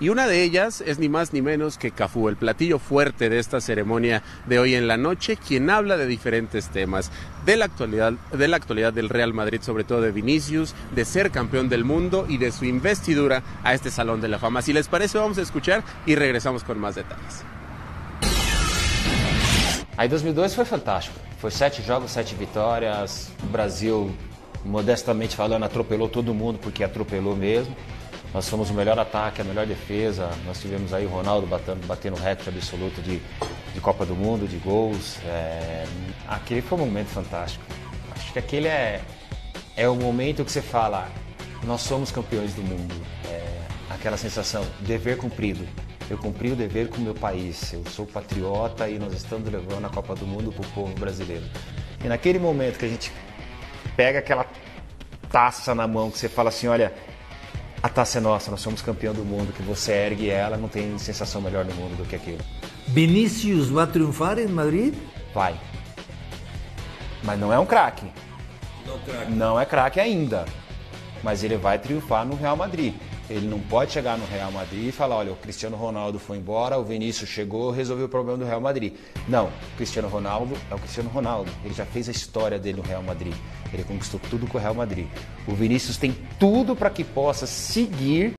y una de ellas es ni más ni menos que Cafú, el platillo fuerte de esta ceremonia de hoy en la noche, quien habla de diferentes temas, de la actualidad del Real Madrid, sobre todo de Vinicius, de ser campeón del mundo y de su investidura a este Salón de la Fama. Si les parece, vamos a escuchar y regresamos con más detalles. Aí 2002 foi fantástico, foi 7 jogos, 7 vitórias, o Brasil, modestamente falando, atropelou todo mundo, porque atropelou mesmo. Nós fomos o melhor ataque, a melhor defesa, nós tivemos aí o Ronaldo batendo recorde absoluto de Copa do Mundo, de gols. Aquele foi um momento fantástico. Acho que aquele é o momento que você fala, nós somos campeões do mundo. Aquela sensação, dever cumprido. Eu cumpri o dever com o meu país, eu sou patriota e nós estamos levando a Copa do Mundo para o povo brasileiro. E naquele momento que a gente pega aquela taça na mão, que você fala assim, olha, a taça é nossa, nós somos campeão do mundo, que você ergue ela, não tem sensação melhor no mundo do que aquilo. Vinícius vai triunfar em Madrid? Vai. Mas não é um craque. Não é craque ainda. Mas ele vai triunfar no Real Madrid. Ele não pode chegar no Real Madrid e falar, olha, o Cristiano Ronaldo foi embora, o Vinícius chegou, resolveu o problema do Real Madrid. Não, o Cristiano Ronaldo é o Cristiano Ronaldo. Ele já fez a história dele no Real Madrid. Ele conquistou tudo com o Real Madrid. O Vinícius tem tudo para que possa seguir